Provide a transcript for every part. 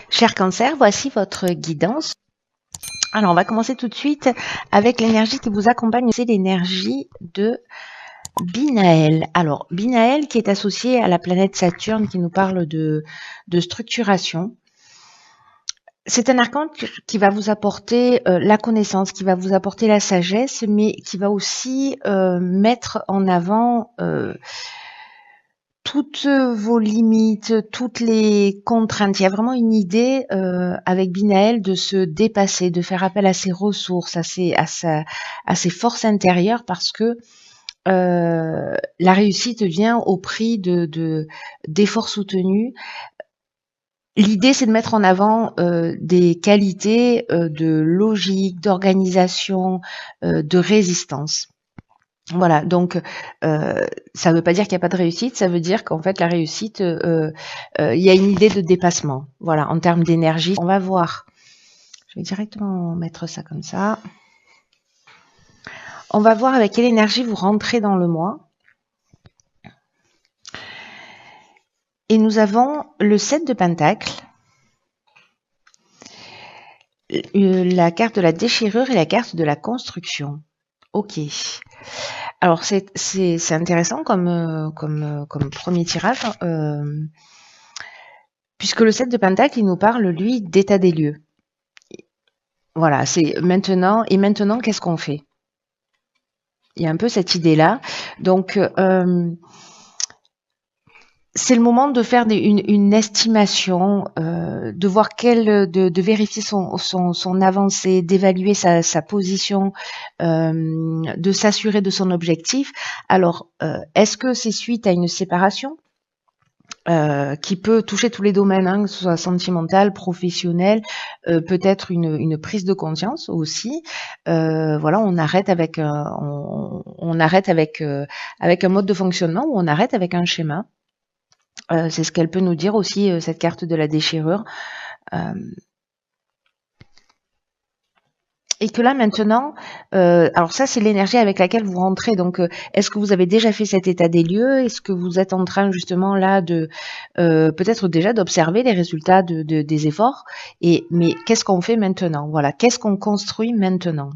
Cher Cancer, voici votre guidance. Alors, on va commencer tout de suite avec l'énergie qui vous accompagne. C'est l'énergie de Binaël. Alors, Binaël qui est associé à la planète Saturne qui nous parle de structuration. C'est un archange qui va vous apporter la connaissance, qui va vous apporter la sagesse, mais qui va aussi mettre en avant toutes vos limites, toutes les contraintes. Il y a vraiment une idée avec Binaël de se dépasser, de faire appel à ses ressources, à ses forces intérieures, parce que la réussite vient au prix d'efforts soutenus. L'idée, c'est de mettre en avant des qualités de logique, d'organisation, de résistance. Voilà, donc ça ne veut pas dire qu'il n'y a pas de réussite, ça veut dire qu'en fait la réussite, il y a une idée de dépassement. Voilà, en termes d'énergie, on va voir. Je vais directement mettre ça comme ça. On va voir avec quelle énergie vous rentrez dans le mois. Et nous avons le 7 de Pentacle, la carte de la déchirure et la carte de la construction. Ok. Alors c'est intéressant comme premier tirage, puisque le 7 de Pentacle, il nous parle, lui, d'état des lieux. Voilà, c'est maintenant, et maintenant, qu'est-ce qu'on fait? Il y a un peu cette idée-là. Donc, c'est le moment de faire une estimation, de voir de vérifier son avancée, d'évaluer sa position, de s'assurer de son objectif. Alors, est-ce que c'est suite à une séparation qui peut toucher tous les domaines, hein, que ce soit sentimental, professionnel, peut-être une prise de conscience aussi. Voilà, on arrête avec avec un mode de fonctionnement, ou on arrête avec un schéma. C'est ce qu'elle peut nous dire aussi, cette carte de la déchirure. Et que là maintenant, alors ça c'est l'énergie avec laquelle vous rentrez. Donc, est-ce que vous avez déjà fait cet état des lieux? Est-ce que vous êtes en train justement là de peut-être déjà d'observer les résultats des efforts? Mais qu'est-ce qu'on fait maintenant? Voilà, qu'est-ce qu'on construit maintenant?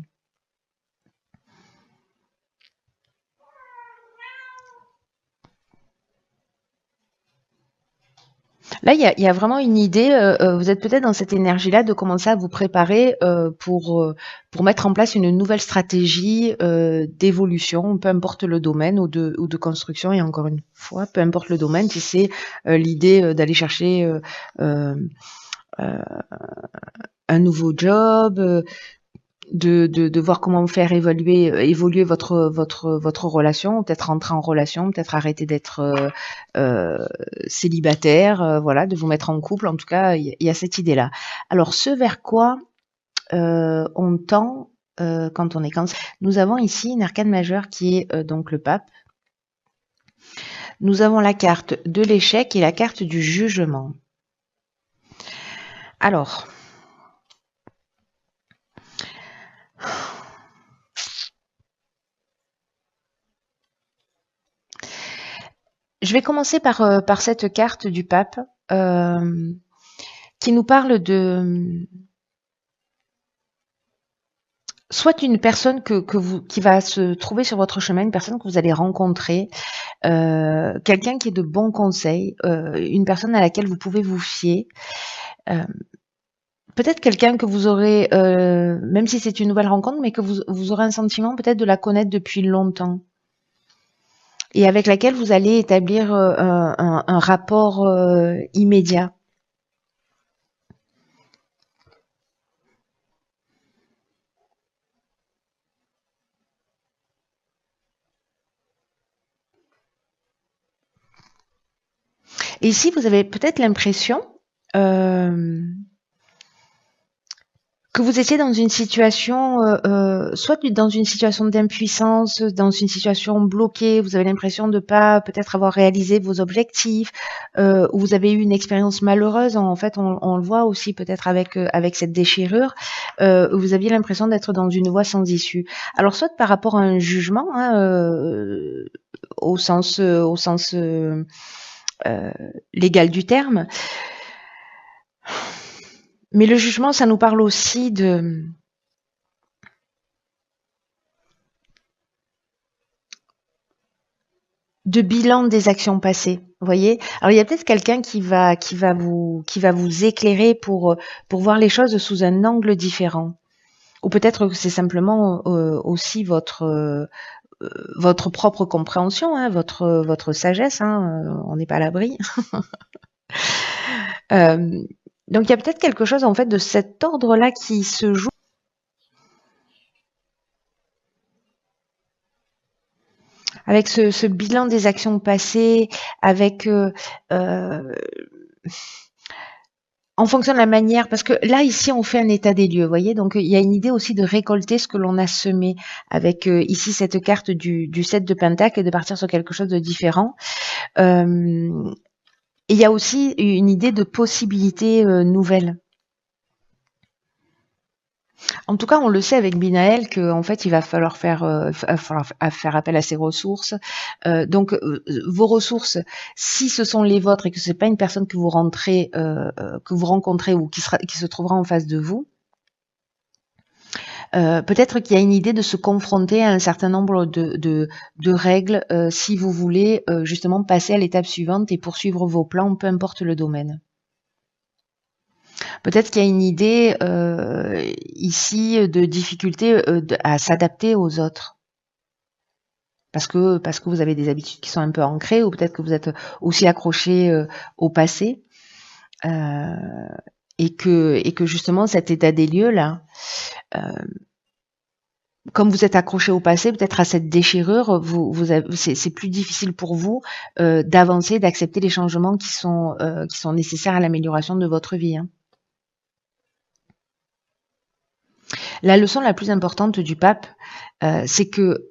Là, il y a vraiment une idée, vous êtes peut-être dans cette énergie-là de commencer à vous préparer pour mettre en place une nouvelle stratégie d'évolution, peu importe le domaine, ou de construction. Et encore une fois, peu importe le domaine, si c'est l'idée d'aller chercher euh, un nouveau job, de voir comment faire évoluer votre relation, peut-être rentrer en relation, peut-être arrêter d'être célibataire, voilà, de vous mettre en couple. En tout cas, il y a cette idée-là. Alors, ce vers quoi on tend quand on est Cancer. Nous avons ici une arcane majeure qui est donc le pape. Nous avons la carte de l'échec et la carte du jugement. Alors, je vais commencer par cette carte du pape qui nous parle de soit une personne qui va se trouver sur votre chemin, une personne que vous allez rencontrer, quelqu'un qui est de bons conseils, une personne à laquelle vous pouvez vous fier. Peut-être quelqu'un que vous aurez, même si c'est une nouvelle rencontre, mais que vous aurez un sentiment peut-être de la connaître depuis longtemps. Et avec laquelle vous allez établir un rapport immédiat. Et ici, vous avez peut-être l'impression que vous étiez dans une situation, soit dans une situation d'impuissance, dans une situation bloquée, vous avez l'impression de pas peut-être avoir réalisé vos objectifs, ou vous avez eu une expérience malheureuse. En fait, on le voit aussi peut-être avec cette déchirure, vous aviez l'impression d'être dans une voie sans issue. Alors, soit par rapport à un jugement, hein, au sens légal du terme, Mais le jugement, ça nous parle aussi de bilan des actions passées. Vous voyez? Alors il y a peut-être quelqu'un qui va vous éclairer pour voir les choses sous un angle différent. Ou peut-être que c'est simplement aussi votre propre compréhension, hein, votre sagesse, hein, on n'est pas à l'abri. Euh, donc il y a peut-être quelque chose en fait de cet ordre-là qui se joue avec ce bilan des actions passées, avec en fonction de la manière, parce que là ici on fait un état des lieux, vous voyez, donc il y a une idée aussi de récolter ce que l'on a semé avec ici cette carte du 7 de Pentacle et de partir sur quelque chose de différent. Et il y a aussi une idée de possibilités nouvelles. En tout cas, on le sait avec Binaël qu'en fait, il va falloir faire appel à ses ressources. Donc, vos ressources, si ce sont les vôtres et que c'est pas une personne que vous que vous rencontrez ou qui se trouvera en face de vous, peut-être qu'il y a une idée de se confronter à un certain nombre de règles si vous voulez justement passer à l'étape suivante et poursuivre vos plans, peu importe le domaine. Peut-être qu'il y a une idée ici de difficulté à s'adapter aux autres. Parce que vous avez des habitudes qui sont un peu ancrées, ou peut-être que vous êtes aussi accroché au passé, euh, et que justement cet état des lieux là, comme vous êtes accroché au passé, peut-être à cette déchirure, c'est plus difficile pour vous d'avancer, d'accepter les changements qui sont nécessaires à l'amélioration de votre vie. Hein. La leçon la plus importante du pape, c'est que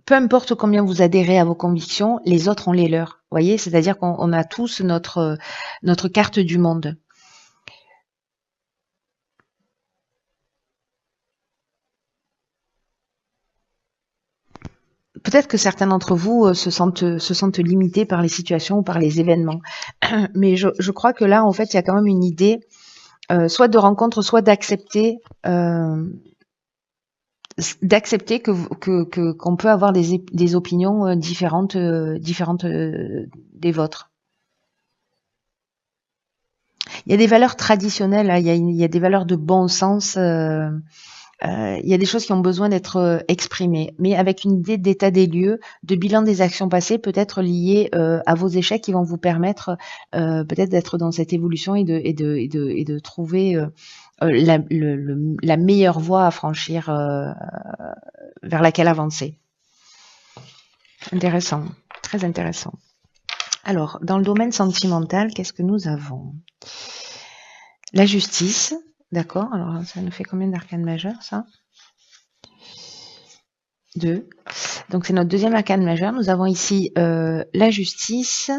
peu importe combien vous adhérez à vos convictions, les autres ont les leurs. Vous voyez, c'est-à-dire qu'on a tous notre carte du monde. Peut-être que certains d'entre vous se sentent limités par les situations ou par les événements. Mais je crois que là, en fait, il y a quand même une idée, soit de rencontre, soit d'accepter qu'on peut avoir des opinions différentes des vôtres. Il y a des valeurs traditionnelles, hein, il y a des valeurs de bon sens. Il y a des choses qui ont besoin d'être exprimées, mais avec une idée d'état des lieux, de bilan des actions passées, peut-être liées à vos échecs, qui vont vous permettre peut-être d'être dans cette évolution et de trouver la meilleure voie à franchir vers laquelle avancer. Intéressant, très intéressant. Alors, dans le domaine sentimental, qu'est-ce que nous avons? La justice, d'accord. Alors, ça nous fait combien d'arcanes majeures, ça? 2. Donc, c'est notre deuxième arcane majeure. Nous avons ici la justice,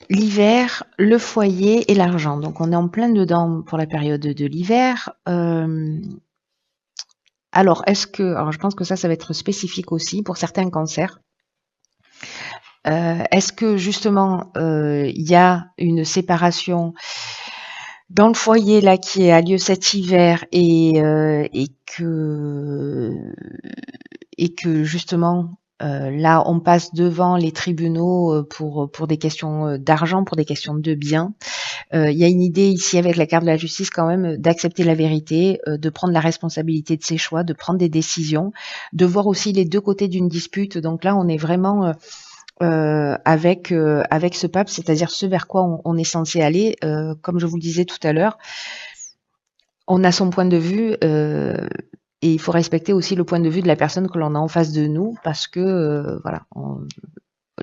l'hiver, le foyer et l'argent. Donc, on est en plein dedans pour la période de l'hiver. Alors, je pense que ça va être spécifique aussi pour certains cancers. Est-ce que justement, il y a une séparation dans le foyer là qui a lieu cet hiver et que justement là on passe devant les tribunaux pour des questions d'argent, pour des questions de biens. Il y a une idée ici avec la carte de la justice quand même d'accepter la vérité, de prendre la responsabilité de ses choix, de prendre des décisions, de voir aussi les deux côtés d'une dispute. Donc là on est vraiment avec ce pape, c'est-à-dire ce vers quoi on est censé aller. Comme je vous le disais tout à l'heure, on a son point de vue et il faut respecter aussi le point de vue de la personne que l'on a en face de nous, parce que voilà,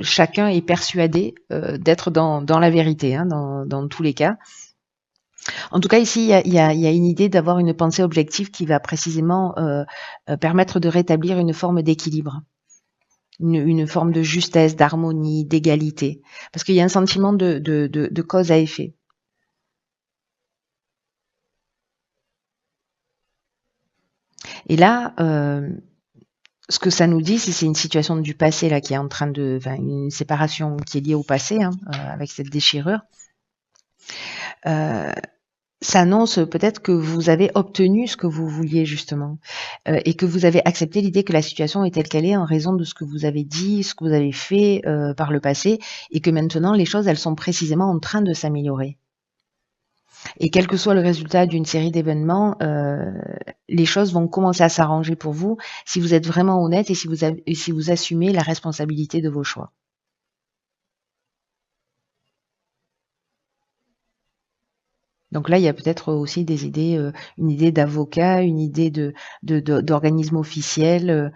chacun est persuadé d'être dans la vérité, hein, dans tous les cas. En tout cas, ici, il y a une idée d'avoir une pensée objective qui va précisément permettre de rétablir une forme d'équilibre. Une forme de justesse, d'harmonie, d'égalité. Parce qu'il y a un sentiment de cause à effet. Et là, ce que ça nous dit, c'est une situation du passé là qui est en train de, enfin, une séparation qui est liée au passé, hein, avec cette déchirure. Euh, Ça annonce peut-être que vous avez obtenu ce que vous vouliez justement, et que vous avez accepté l'idée que la situation est telle qu'elle est en raison de ce que vous avez dit, ce que vous avez fait par le passé, et que maintenant les choses elles sont précisément en train de s'améliorer. Et quel que soit le résultat d'une série d'événements, les choses vont commencer à s'arranger pour vous si vous êtes vraiment honnête et si vous assumez la responsabilité de vos choix. Donc là, il y a peut-être aussi des idées, une idée d'avocat, une idée d'organisme officiel.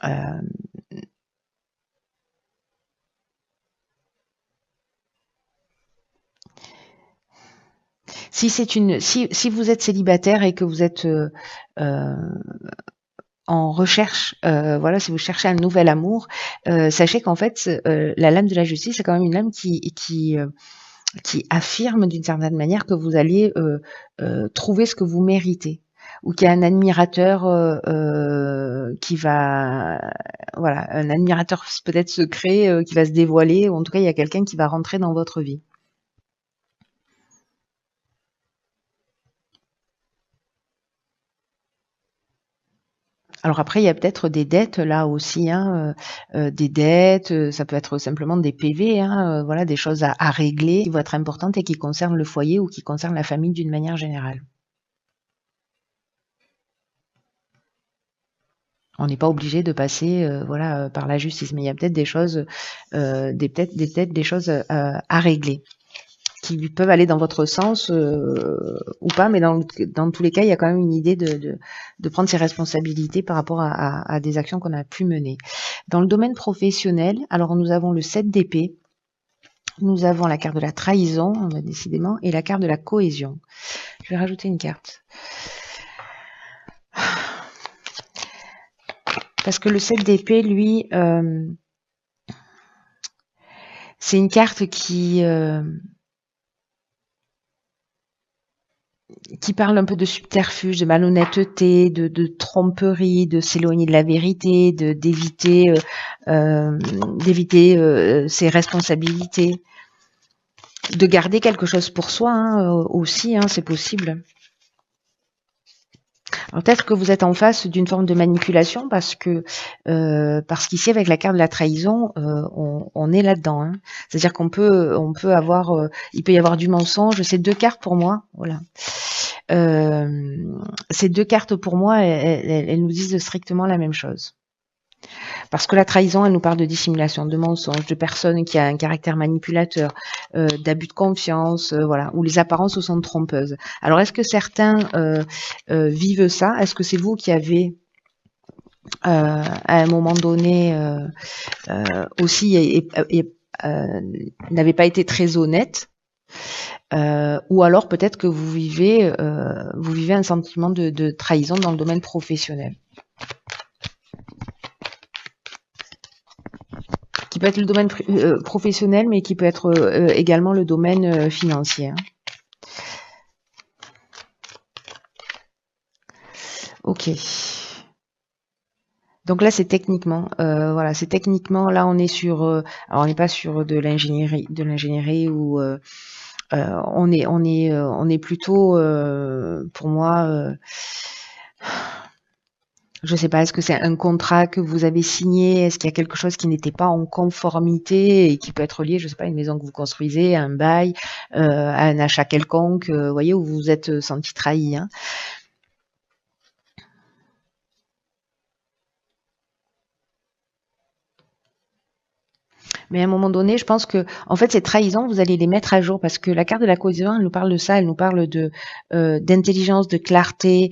Euh, si vous êtes célibataire et que vous êtes euh, en recherche, voilà, si vous cherchez un nouvel amour, sachez qu'en fait, la lame de la justice, c'est quand même une lame qui affirme d'une certaine manière que vous allez trouver ce que vous méritez, ou qu'il y a un admirateur qui va, voilà, un admirateur peut-être secret qui va se dévoiler, ou en tout cas il y a quelqu'un qui va rentrer dans votre vie. Alors après, il y a peut-être des dettes là aussi, hein, des dettes, ça peut être simplement des PV, hein, voilà, des choses à régler qui vont être importantes et qui concernent le foyer ou qui concernent la famille d'une manière générale. On n'est pas obligé de passer, voilà, par la justice, mais il y a peut-être des choses, peut-être des choses à régler qui peuvent aller dans votre sens ou pas, mais dans tous les cas, il y a quand même une idée de prendre ses responsabilités par rapport à des actions qu'on a pu mener. Dans le domaine professionnel, alors nous avons le 7 d'épée, nous avons la carte de la trahison, décidément, et la carte de la cohésion. Je vais rajouter une carte. Parce que le 7 d'épée, lui, c'est une carte qui parle un peu de subterfuge, de malhonnêteté, de tromperie, de s'éloigner de la vérité, d'éviter ses responsabilités, de garder quelque chose pour soi hein, aussi, hein, c'est possible. Alors peut-être que vous êtes en face d'une forme de manipulation parce qu'ici avec la carte de la trahison, on est là-dedans. Hein. C'est-à-dire qu'on peut avoir, il peut y avoir du mensonge. C'est deux cartes pour moi, voilà. Ces deux cartes pour moi, elles nous disent strictement la même chose. Parce que la trahison, elle nous parle de dissimulation, de mensonge, de personnes qui a un caractère manipulateur, d'abus de confiance, voilà, où les apparences sont trompeuses. Alors, est-ce que certains vivent ça? Est-ce que c'est vous qui avez à un moment donné aussi n'avez pas été très honnête? Ou alors peut-être que vous vivez un sentiment de trahison dans le domaine professionnel. Qui peut être le domaine professionnel, mais qui peut être également le domaine financier. Hein. Ok. Donc là, c'est techniquement, voilà, c'est techniquement. Là, on est sur, alors on n'est pas sur de l'ingénierie ou on est plutôt, pour moi. Je sais pas, est-ce que c'est un contrat que vous avez signé? Est-ce qu'il y a quelque chose qui n'était pas en conformité et qui peut être lié, je sais pas, à une maison que vous construisez, à un bail, à un achat quelconque, voyez, où vous vous êtes senti trahi. Hein. Mais à un moment donné, je pense que, en fait, ces trahisons, vous allez les mettre à jour parce que la carte de la cohésion, elle nous parle de ça, elle nous parle de d'intelligence, de clarté,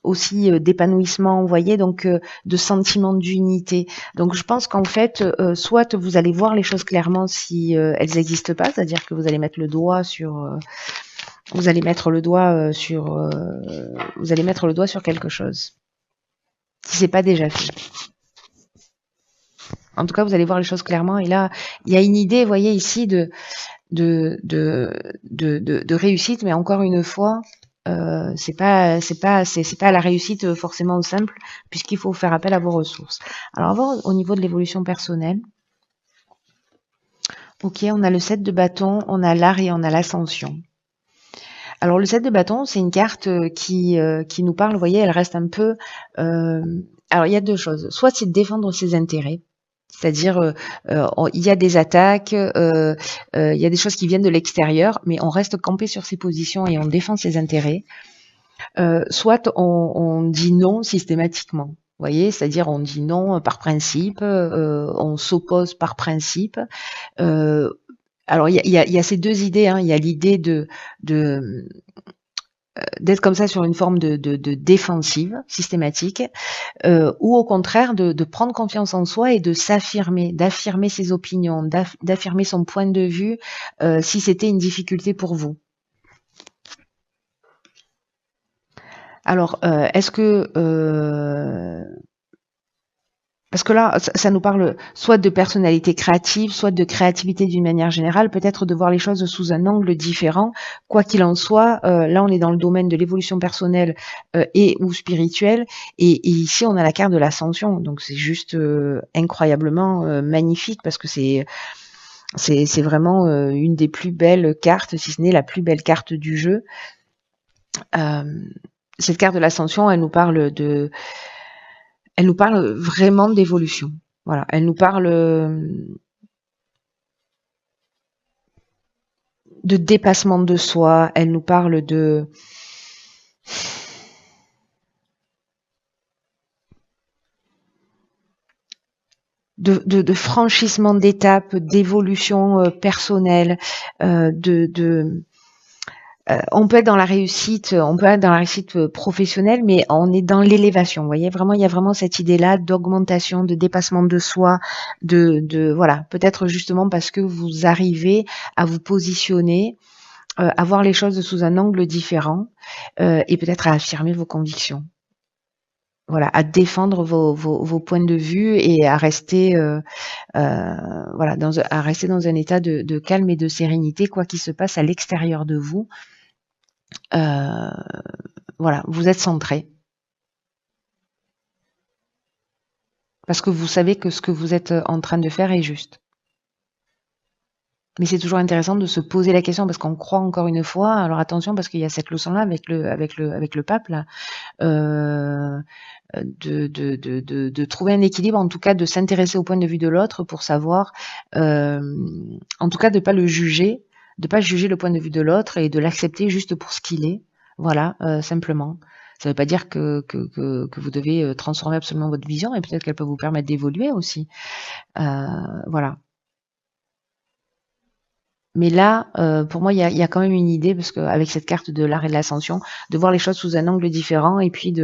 aussi d'épanouissement, vous voyez, donc de sentiment d'unité. Donc, je pense qu'en fait, soit vous allez voir les choses clairement si elles n'existent pas, c'est-à-dire que vous allez mettre le doigt sur vous allez mettre le doigt sur quelque chose si c'est pas déjà fait. En tout cas, vous allez voir les choses clairement. Et là, il y a une idée, vous voyez ici, de réussite, mais encore une fois, c'est pas la réussite forcément simple, puisqu'il faut faire appel à vos ressources. Alors, on va voir au niveau de l'évolution personnelle. Ok, on a le 7 de bâton, on a l'art et on a l'ascension. Alors le 7 de bâton, c'est une carte qui nous parle, vous voyez, elle reste un peu... alors il y a deux choses. Soit c'est de défendre ses intérêts, c'est-à-dire il y a des attaques, il y a des choses qui viennent de l'extérieur, mais on reste campé sur ses positions et on défend ses intérêts. Soit on dit non systématiquement. Vous voyez, c'est-à-dire on dit non par principe, on s'oppose par principe. Alors il y a ces deux idées, hein. Il y a l'idée d'être comme ça sur une forme de défensive systématique, ou au contraire de prendre confiance en soi et de s'affirmer, d'affirmer ses opinions, d'affirmer son point de vue, si c'était une difficulté pour vous. Alors, est-ce que parce que là, ça nous parle soit de personnalité créative, soit de créativité d'une manière générale, peut-être de voir les choses sous un angle différent. Quoi qu'il en soit, là, on est dans le domaine de l'évolution personnelle et ou spirituelle. Et ici, on a la carte de l'ascension. Donc, c'est juste incroyablement magnifique parce que c'est vraiment une des plus belles cartes, si ce n'est la plus belle carte du jeu. Cette carte de l'ascension, elle nous parle vraiment d'évolution. Voilà, elle nous parle de dépassement de soi, elle nous parle de franchissement d'étapes, d'évolution personnelle, on peut être dans la réussite, professionnelle, mais on est dans l'élévation. Vous voyez, vraiment, il y a vraiment cette idée-là d'augmentation, de dépassement de soi, voilà, peut-être justement parce que vous arrivez à vous positionner, à voir les choses sous un angle différent, et peut-être à affirmer vos convictions. Voilà, à défendre vos points de vue et à rester, voilà, à rester dans un état de calme et de sérénité, quoi qu'il se passe à l'extérieur de vous. Voilà, vous êtes centré. Parce que vous savez que ce que vous êtes en train de faire est juste. Mais c'est toujours intéressant de se poser la question parce qu'on croit encore une fois. Alors attention parce qu'il y a cette leçon-là avec le pape là, de trouver un équilibre, en tout cas de s'intéresser au point de vue de l'autre pour savoir, en tout cas de pas le juger, de pas juger le point de vue de l'autre et de l'accepter juste pour ce qu'il est. Voilà, simplement. Ça ne veut pas dire que vous devez transformer absolument votre vision, et peut-être qu'elle peut vous permettre d'évoluer aussi. Voilà. Mais là, pour moi, il y a quand même une idée, parce qu'avec cette carte de l'art et de l'ascension, de voir les choses sous un angle différent, et puis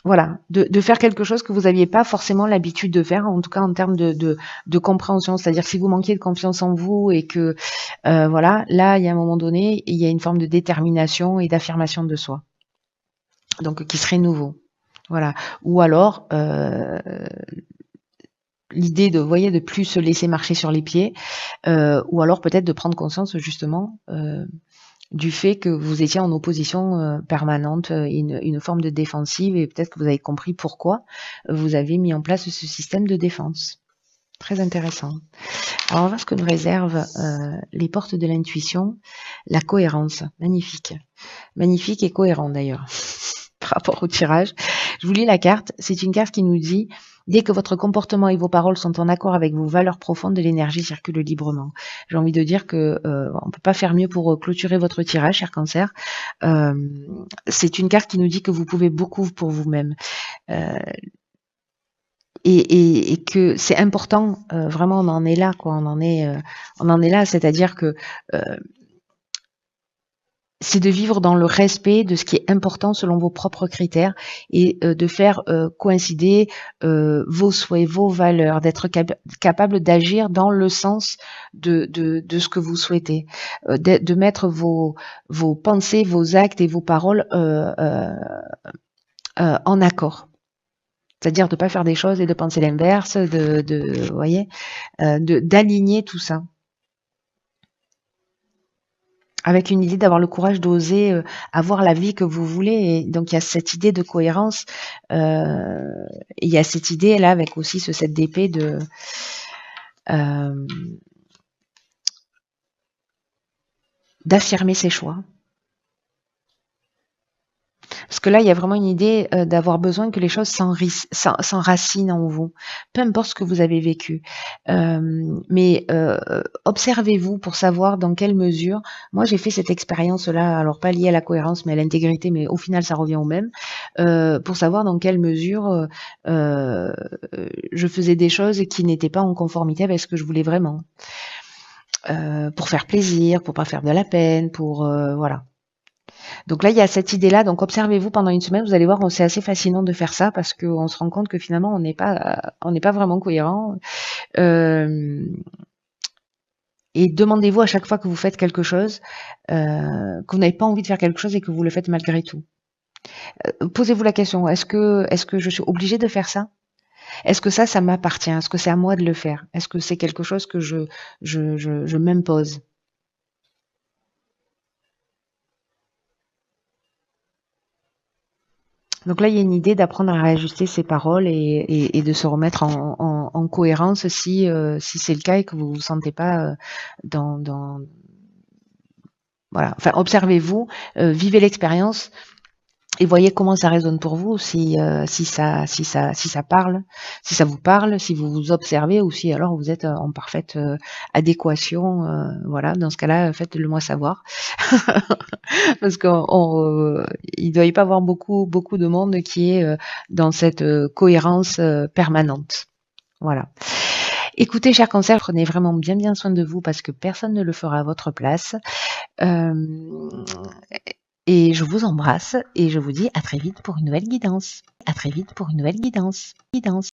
voilà, de faire quelque chose que vous n'aviez pas forcément l'habitude de faire, en tout cas en termes de compréhension. C'est-à-dire que si vous manquiez de confiance en vous et que, voilà, là, il y a un moment donné, il y a une forme de détermination et d'affirmation de soi. Donc, qui serait nouveau. Voilà. Ou alors, l'idée de, vous voyez, de plus se laisser marcher sur les pieds, ou alors peut-être de prendre conscience justement du fait que vous étiez en opposition permanente, une forme de défensive, et peut-être que vous avez compris pourquoi vous avez mis en place ce système de défense. Très intéressant. Alors on va voir ce que nous réservent les portes de l'intuition, la cohérence. Magnifique. Magnifique et cohérent d'ailleurs. Par rapport au tirage. Je vous lis la carte. C'est une carte qui nous dit: dès que votre comportement et vos paroles sont en accord avec vos valeurs profondes, l'énergie circule librement. J'ai envie de dire que on peut pas faire mieux pour clôturer votre tirage, cher Cancer. C'est une carte qui nous dit que vous pouvez beaucoup pour vous-même. Et que c'est important, vraiment on en est là, quoi. On en est là, c'est-à-dire que c'est de vivre dans le respect de ce qui est important selon vos propres critères, et de faire coïncider vos souhaits, vos valeurs, d'être capable d'agir dans le sens de ce que vous souhaitez, de mettre vos pensées, vos actes et vos paroles en accord. C'est-à-dire de ne pas faire des choses et de penser l'inverse, vous voyez, d'aligner tout ça. avec une idée d'avoir le courage d'oser avoir la vie que vous voulez. Et donc il y a cette idée de cohérence, et il y a cette idée là avec aussi ce 7 d'épée euh, d'affirmer ses choix. Parce que là, il y a vraiment une idée d'avoir besoin que les choses s'enracinent en vous, peu importe ce que vous avez vécu. Mais observez-vous pour savoir dans quelle mesure. Moi, j'ai fait cette expérience-là, alors pas liée à la cohérence, mais à l'intégrité, mais au final, ça revient au même, pour savoir dans quelle mesure euh, je faisais des choses qui n'étaient pas en conformité avec ce que je voulais vraiment. Pour faire plaisir, pour pas faire de la peine, pour voilà. Donc là, il y a cette idée-là. Donc observez-vous pendant une semaine. Vous allez voir, c'est assez fascinant de faire ça parce qu'on se rend compte que finalement, on n'est pas vraiment cohérent. Euh, et demandez-vous à chaque fois que vous faites quelque chose, que vous n'avez pas envie de faire quelque chose et que vous le faites malgré tout. Posez-vous la question, est-ce que je suis obligée de faire ça? Est-ce que ça m'appartient? Est-ce que c'est à moi de le faire? Est-ce que c'est quelque chose que je m'impose? Donc là, il y a une idée d'apprendre à réajuster ses paroles et de se remettre en cohérence si c'est le cas et que vous vous sentez pas dans voilà. Enfin, observez-vous, vivez l'expérience et voyez comment ça résonne pour vous, si ça parle, si ça vous parle, si vous vous observez ou si alors vous êtes en parfaite adéquation. Voilà, dans ce cas-là, faites-le moi savoir. Parce qu'il doit y pas avoir beaucoup de monde qui est dans cette cohérence permanente. Voilà. Écoutez, chers cancers, prenez vraiment bien soin de vous parce que personne ne le fera à votre place. Euh, et je vous embrasse et je vous dis à très vite pour une nouvelle guidance. À très vite pour une nouvelle guidance.